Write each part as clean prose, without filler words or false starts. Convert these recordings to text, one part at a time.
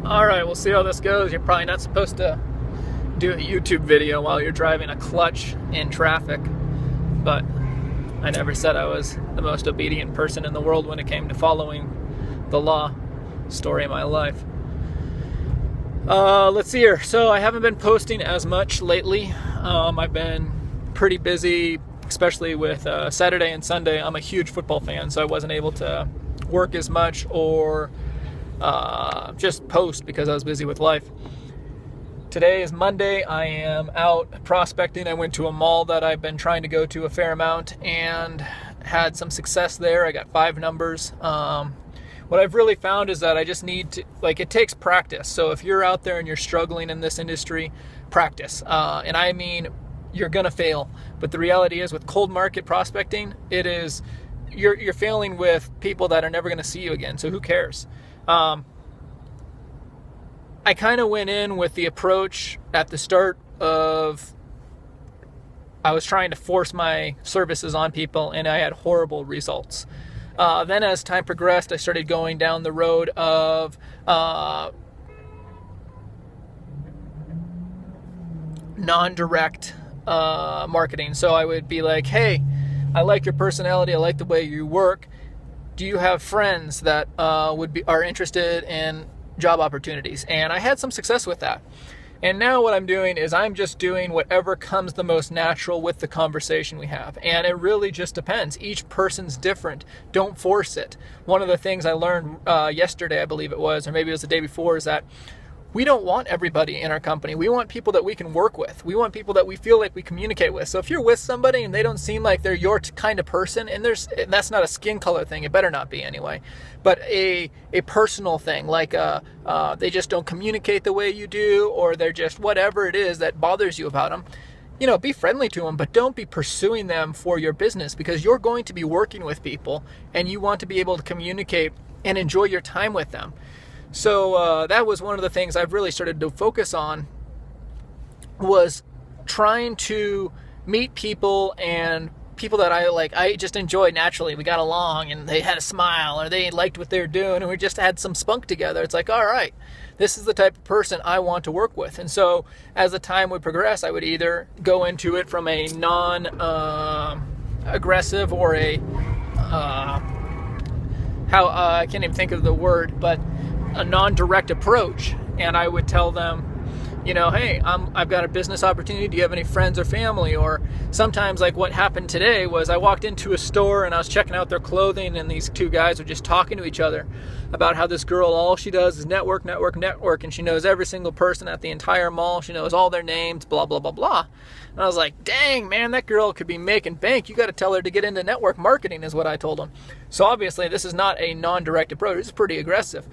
Alright, we'll see how this goes. You're probably not supposed to do a YouTube video while you're driving a clutch in traffic, but I never said I was the most obedient person in the world when it came to following the law. Story of my life. Let's see here. So I haven't been posting as much lately. I've been pretty busy, especially with Saturday and Sunday. I'm a huge football fan, so I wasn't able to work as much or just post because I was busy with life. Today is Monday. I am out prospecting. I went to a mall that I've been trying to go to a fair amount and had some success there. I got 5 numbers. What I've really found is that I just need to, it takes practice. So if you're out there and you're struggling in this industry, practice. And I mean, you're gonna fail. But the reality is with cold market prospecting, you're failing with people that are never gonna see you again. So who cares? I kind of went in with the approach at the start of I was trying to force my services on people, and I had horrible results. Then as time progressed, I started going down the road of non-direct marketing. So I would be like, hey, I like your personality, I like the way you work. Do you have friends that are interested in job opportunities? And I had some success with that. And now what I'm doing is I'm just doing whatever comes the most natural with the conversation we have. And it really just depends. Each person's different. Don't force it. One of the things I learned yesterday, I believe it was, or maybe it was the day before, is that we don't want everybody in our company. We want people that we can work with. We want people that we feel like we communicate with. So if you're with somebody and they don't seem like they're your kind of person, and that's not a skin color thing, it better not be anyway, but a personal thing, like they just don't communicate the way you do, or they're just whatever it is that bothers you about them, be friendly to them, but don't be pursuing them for your business, because you're going to be working with people and you want to be able to communicate and enjoy your time with them. So that was one of the things I've really started to focus on, was trying to meet people, and people that I just enjoyed naturally. We got along and they had a smile, or they liked what they were doing, and we just had some spunk together. It's like, all right, this is the type of person I want to work with. And so as the time would progress, I would either go into it from a non-aggressive or I can't even think of the word, but a non-direct approach, and I would tell them, hey, I've got a business opportunity. Do you have any friends or family? Or sometimes, like what happened today, was I walked into a store and I was checking out their clothing, and these 2 guys were just talking to each other about how this girl, all she does is network, and she knows every single person at the entire mall. She knows all their names, blah, blah, blah, blah. And I was like, dang, man, that girl could be making bank. You got to tell her to get into network marketing, is what I told them. So obviously this is not a non-direct approach. It's pretty aggressive.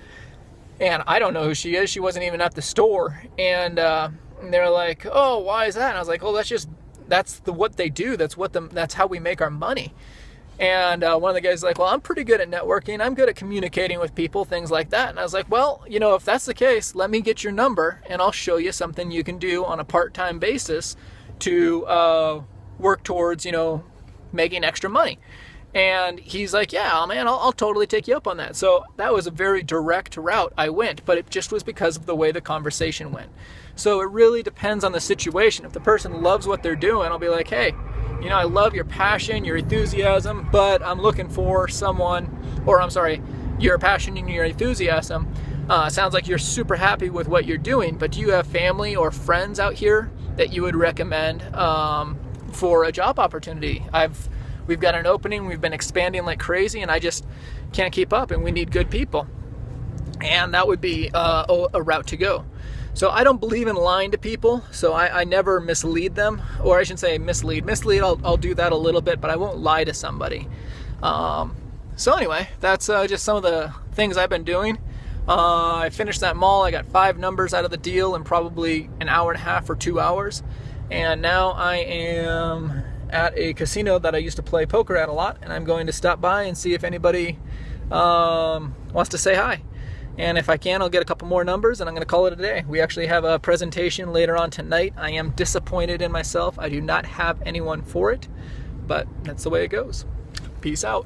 And I don't know who she is. She wasn't even at the store. And they're like, oh, why is that? And I was like, oh, that's what they do. That's how we make our money. And one of the guys was like, well, I'm pretty good at networking. I'm good at communicating with people, things like that. And I was like, well, if that's the case, let me get your number and I'll show you something you can do on a part-time basis to work towards, making extra money. And he's like, yeah, man, I'll totally take you up on that. So that was a very direct route I went, but it just was because of the way the conversation went. So it really depends on the situation. If the person loves what they're doing, I'll be like, hey, I love your passion, your enthusiasm, but I'm looking for your passion and your enthusiasm. Sounds like you're super happy with what you're doing, but do you have family or friends out here that you would recommend for a job opportunity? We've got an opening, we've been expanding like crazy, and I just can't keep up, and we need good people. And that would be a route to go. So I don't believe in lying to people, so I never mislead them, or I shouldn't say mislead. Mislead, I'll do that a little bit, but I won't lie to somebody. So anyway, that's just some of the things I've been doing. I finished that mall. I got 5 numbers out of the deal in probably an hour and a half or 2 hours. And now I am at a casino that I used to play poker at a lot, and I'm going to stop by and see if anybody wants to say hi. And if I can, I'll get a couple more numbers, and I'm going to call it a day. We actually have a presentation later on tonight. I am disappointed in myself. I do not have anyone for it, but that's the way it goes. Peace out.